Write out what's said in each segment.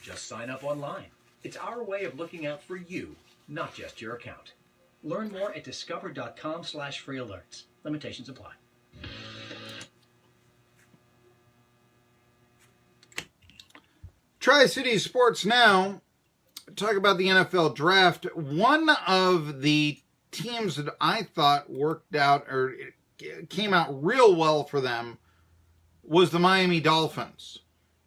Just sign up online. It's our way of looking out for you, not just your account. Learn more at discover.com/free alerts. Limitations apply. Tri-City Sports Now. Talk about the NFL draft. One of the teams that I thought worked out or came out real well for them was the Miami Dolphins.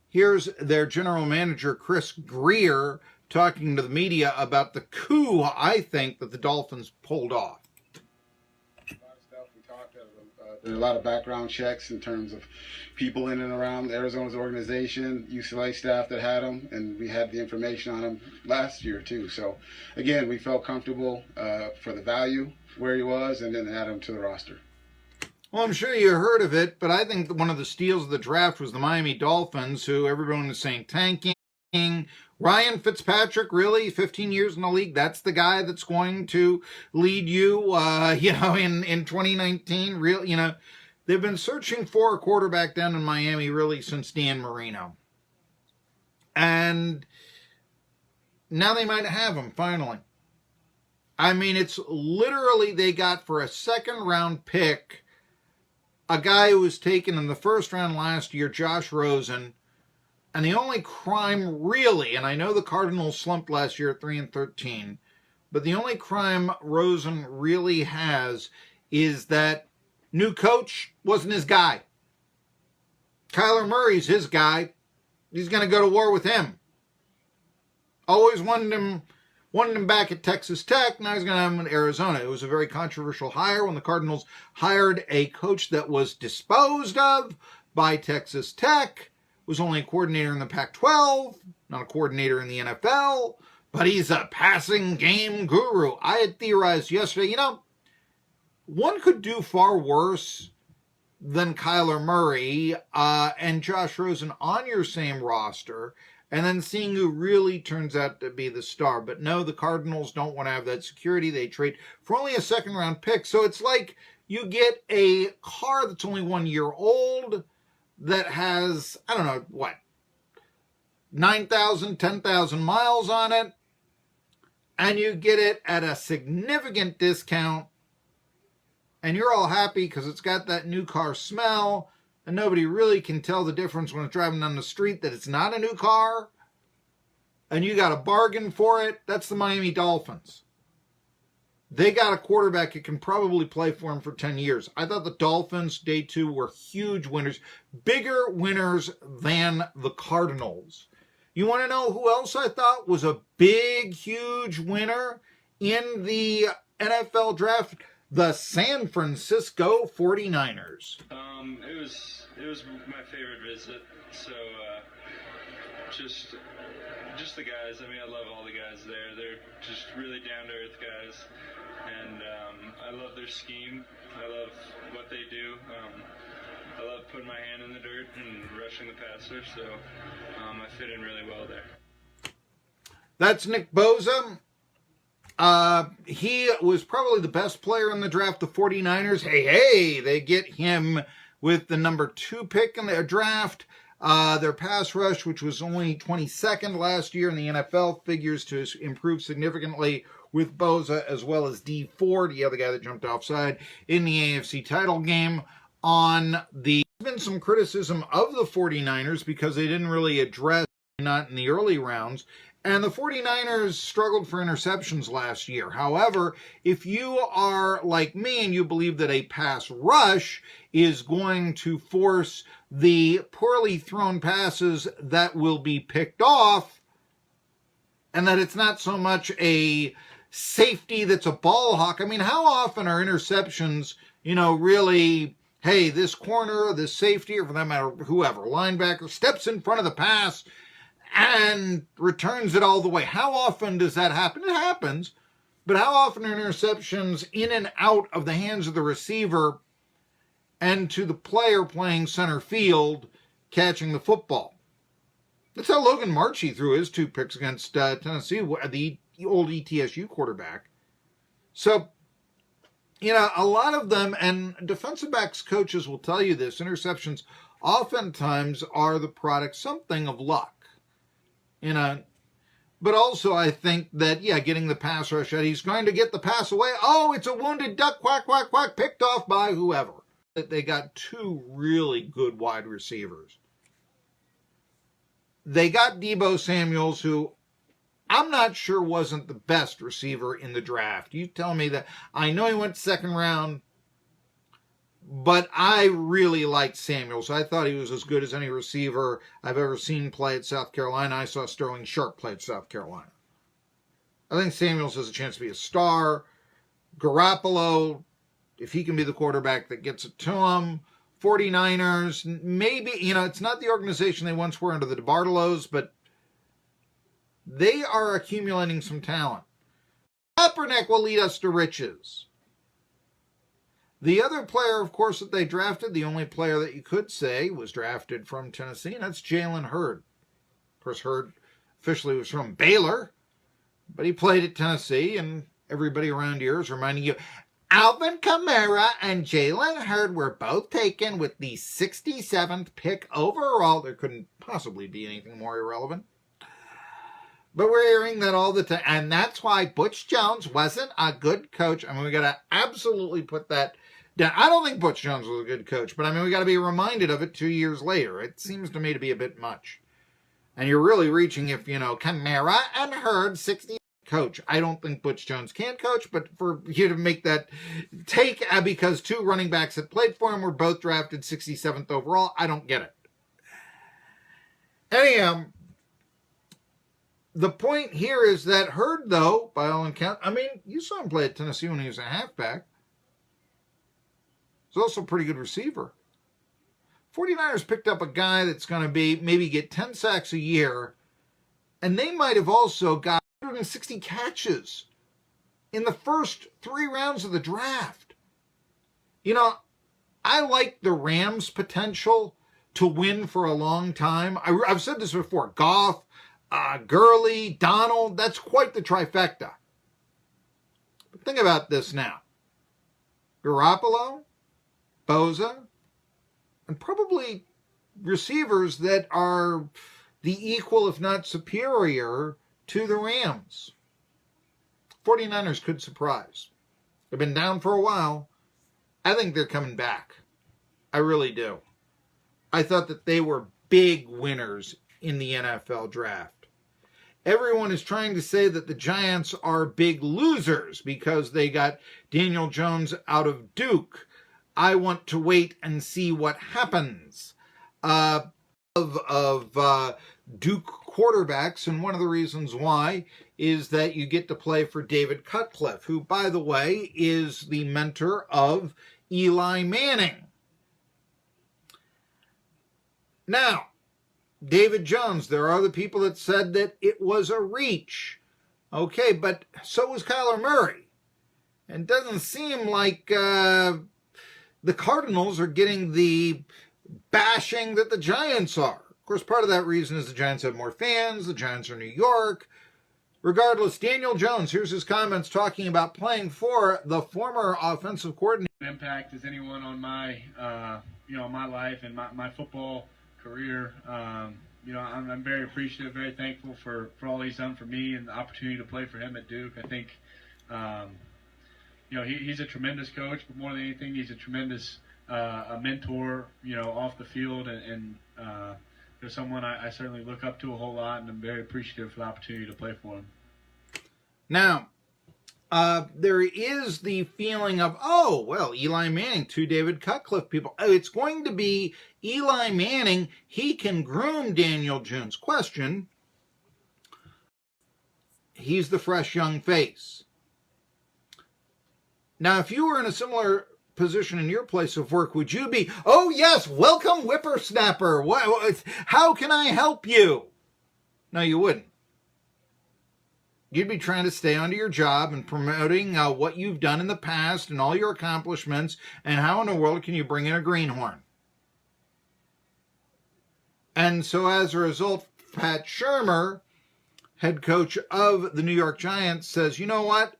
Here's their general manager, Chris Greer, talking to the media about the coup, I think, that the Dolphins pulled off. A lot of stuff we talked about. There's a lot of background checks in terms of people in and around Arizona's organization, UCLA staff that had them, and we had the information on him last year too. So, again, we felt comfortable for the value where he was, and then add him to the roster. Well, I'm sure you heard of it, but I think one of the steals of the draft was the Miami Dolphins, who everyone is saying tanking. Ryan Fitzpatrick, really, 15 years in the league, that's the guy that's going to lead you, in 2019. They've been searching for a quarterback down in Miami, really, since Dan Marino. And now they might have him, finally. I mean, it's literally they got for a second-round pick a guy who was taken in the first round last year, Josh Rosen. And the only crime really, and I know the Cardinals slumped last year at 3-13, but the only crime Rosen really has is that new coach wasn't his guy. Kyler Murray's his guy. He's going to go to war with him. Always wanted him back at Texas Tech. Now he's going to have him in Arizona. It was a very controversial hire when the Cardinals hired a coach that was disposed of by Texas Tech. Was only a coordinator in the Pac-12, not a coordinator in the NFL, but he's a passing game guru. I had theorized yesterday, one could do far worse than Kyler Murray and Josh Rosen on your same roster, and then seeing who really turns out to be the star. But no, the Cardinals don't want to have that security. They trade for only a second-round pick. So it's like you get a car that's only 1 year old that has, 9,000, 10,000 miles on it, and you get it at a significant discount, and you're all happy because it's got that new car smell, and nobody really can tell the difference when it's driving down the street that it's not a new car, and you got a bargain for it. That's the Miami Dolphins. They got a quarterback that can probably play for him for 10 years. I thought the Dolphins, day two, were huge winners. Bigger winners than the Cardinals. You want to know who else I thought was a big, huge winner in the NFL draft? The San Francisco 49ers. It was my favorite visit. So, just the guys. I mean, I love all the guys there. They're just really down-to-earth guys. And I love their scheme. I love what they do. I love putting my hand in the dirt and rushing the passer. So I fit in really well there. That's Nick Bosa. He was probably the best player in the draft, the 49ers. Hey, they get him with the number 2 pick in their draft. Their pass rush, which was only 22nd last year in the NFL, figures to improve significantly with Bosa, as well as D Ford, the other guy that jumped offside in the AFC title game. There's been some criticism of the 49ers because they didn't really address, not in the early rounds, and the 49ers struggled for interceptions last year. However, if you are like me and you believe that a pass rush is going to force the poorly thrown passes that will be picked off, and that it's not so much a safety that's a ball hawk. I mean, how often are interceptions, really, hey, this corner, this safety, or for that matter, whoever, linebacker, steps in front of the pass and returns it all the way. How often does that happen? It happens. But how often are interceptions in and out of the hands of the receiver and to the player playing center field catching the football? That's how Logan Marchie threw his 2 picks against Tennessee, the old ETSU quarterback. So, a lot of them, and defensive backs coaches will tell you this, interceptions oftentimes are the product something of luck. But also I think that, yeah, getting the pass rush out, he's going to get the pass away. Oh, it's a wounded duck, quack, quack, quack, picked off by whoever. They got two really good wide receivers. They got Deebo Samuels, who I'm not sure wasn't the best receiver in the draft. You tell me that. I know he went second round, but I really liked Samuels. I thought he was as good as any receiver I've ever seen play at South Carolina. I saw Sterling Sharp play at South Carolina. I think Samuels has a chance to be a star. Garoppolo, if he can be the quarterback that gets it to him. 49ers, maybe, it's not the organization they once were under the DeBartolos, but they are accumulating some talent. Kaepernick will lead us to riches. The other player, of course, that they drafted, the only player that you could say was drafted from Tennessee, and that's Jalen Hurd. Of course, Hurd officially was from Baylor, but he played at Tennessee, and everybody around here is reminding you, Alvin Kamara and Jalen Hurd were both taken with the 67th pick overall. There couldn't possibly be anything more irrelevant. But we're hearing that all the time, and that's why Butch Jones wasn't a good coach. I mean, we got to absolutely put that down. I don't think Butch Jones was a good coach, but I mean, we got to be reminded of it 2 years later. It seems to me to be a bit much. And you're really reaching if, Kamara and Hurd, 60 coach. I don't think Butch Jones can coach, but for you to make that take because two running backs that played for him were both drafted 67th overall, I don't get it. Anyhow, the point here is that Hurd, though, by all accounts, I mean, you saw him play at Tennessee when he was a halfback. He's also a pretty good receiver. 49ers picked up a guy that's going to be maybe get 10 sacks a year, and they might have also got 160 catches in the first 3 rounds of the draft. I like the Rams' potential to win for a long time. I've said this before. Goff, Gurley, Donald, that's quite the trifecta. But think about this now. Garoppolo, Bosa, and probably receivers that are the equal, if not superior, to the Rams. 49ers could surprise. They've been down for a while. I think they're coming back. I really do. I thought that they were big winners in the NFL draft. Everyone is trying to say that the Giants are big losers because they got Daniel Jones out of Duke. I want to wait and see what happens. Duke quarterbacks, and one of the reasons why is that you get to play for David Cutcliffe, who, by the way, is the mentor of Eli Manning. Now, David Jones, there are the people that said that it was a reach. Okay, but so was Kyler Murray. And it doesn't seem like the Cardinals are getting the bashing that the Giants are. Of course, part of that reason is the Giants have more fans. The Giants are New York. Regardless, Daniel Jones, here's his comments talking about playing for the former offensive coordinator. Impact as anyone on my, my life and my football career. I'm very appreciative, very thankful for all he's done for me and the opportunity to play for him at Duke. I think, he's a tremendous coach, but more than anything, he's a tremendous a mentor, off the field, and there's someone I certainly look up to a whole lot, and I'm very appreciative for the opportunity to play for him. Now, there is the feeling of, Eli Manning, 2 David Cutcliffe people. It's going to be Eli Manning. He can groom Daniel Jones. Question, he's the fresh young face. Now, if you were in a similar position in your place of work, would you be, oh yes, welcome whippersnapper, how can I help you? No, you wouldn't. You'd be trying to stay onto your job and promoting what you've done in the past and all your accomplishments, and how in the world can you bring in a greenhorn? And so as a result, Pat Shurmur, head coach of the New York Giants, says, you know what?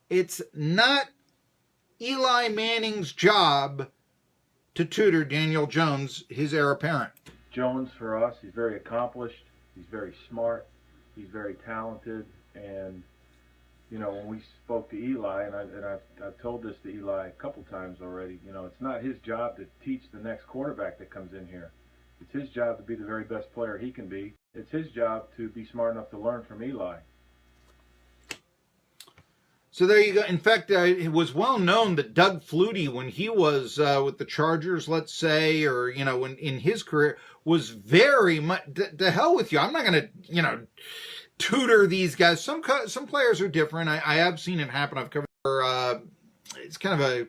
It's not Eli Manning's job to tutor Daniel Jones, his heir apparent. Jones, for us, he's very accomplished. He's very smart. He's very talented, and you know, when we spoke to Eli, and I've told this to Eli a couple times already, you know, it's not his job to teach the next quarterback that comes in here. It's his job to be the very best player he can be. It's his job to be smart enough to learn from Eli. So there you go. In fact, it was well known that Doug Flutie, when he was with the Chargers, let's say, or, you know, in his career, was very much, to hell with you. I'm not going to, you know, tutor these guys. Some players are different. I have seen it happen. I've covered, it's kind of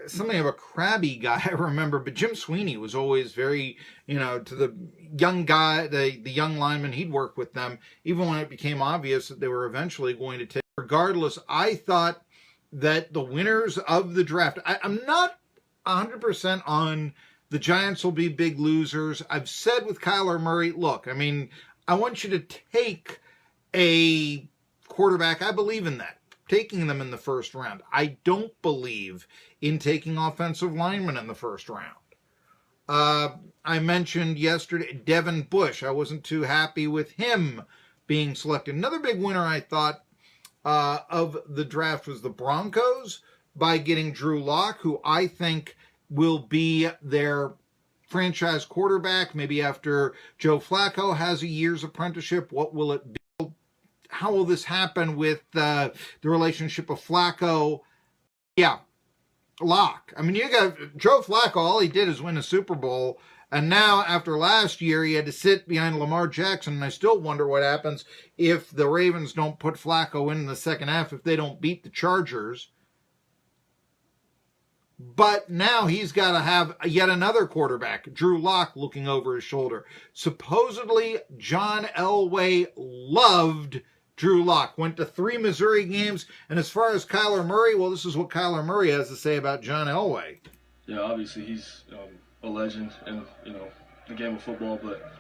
something of a crabby guy, I remember, but Jim Sweeney was always very, you know, to the young guy, the young lineman, he'd work with them, even when it became obvious that they were eventually going to take. Regardless, I thought that the winners of the draft, I'm not 100% on the Giants will be big losers. I've said with Kyler Murray, look, I mean, I want you to take a quarterback. I believe in that, taking them in the first round. I don't believe in taking offensive linemen in the first round. I mentioned yesterday Devin Bush. I wasn't too happy with him being selected. Another big winner, I thought, of the draft was the Broncos by getting Drew Lock, who I think will be their franchise quarterback. Maybe after Joe Flacco has a year's apprenticeship, what will it be? How will this happen with the relationship of Flacco? Yeah, Lock. I mean, you got Joe Flacco, all he did is win a Super Bowl. And now, after last year, he had to sit behind Lamar Jackson. And I still wonder what happens if the Ravens don't put Flacco in the second half, if they don't beat the Chargers. But now he's got to have yet another quarterback, Drew Lock, looking over his shoulder. Supposedly, John Elway loved Drew Lock. Went to 3 Missouri games. And as far as Kyler Murray, well, this is what Kyler Murray has to say about John Elway. Yeah, obviously he's a legend in, you know, the game of football, but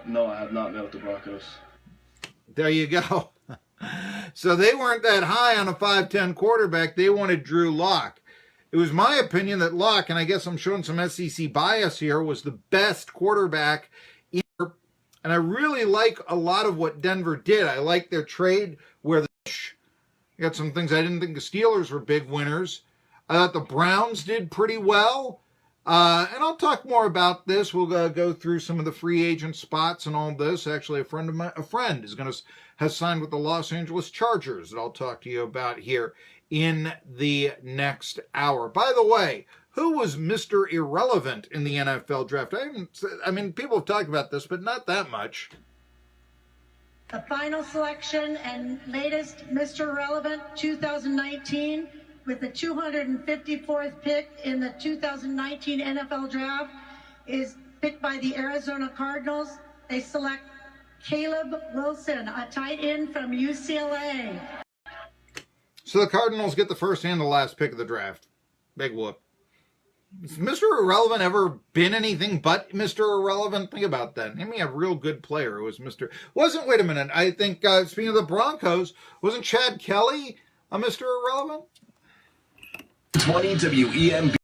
no, I have not met with the Broncos. There you go. So they weren't that high on a 5'10 quarterback. They wanted Drew Lock. It was my opinion that Lock, and I guess I'm showing some SEC bias here, was the best quarterback in. And I really like a lot of what Denver did. I like their trade where you got some things. I didn't think the Steelers were big winners. I thought the Browns did pretty well. And I'll talk more about this. We'll go through some of the free agent spots and all this. Actually, a friend has signed with the Los Angeles Chargers that I'll talk to you about here in the next hour. By the way, who was Mr. Irrelevant in the NFL draft? I mean, people have talked about this, but not that much. The final selection and latest Mr. Irrelevant 2019 with the 254th pick in the 2019 NFL Draft is picked by the Arizona Cardinals. They select Caleb Wilson, a tight end from UCLA. So the Cardinals get the first and the last pick of the draft. Big whoop. Has Mr. Irrelevant ever been anything but Mr. Irrelevant? Think about that. Name me a real good player who was Mr. Wait a minute. I think, speaking of the Broncos, wasn't Chad Kelly a Mr. Irrelevant? 20 WEMB.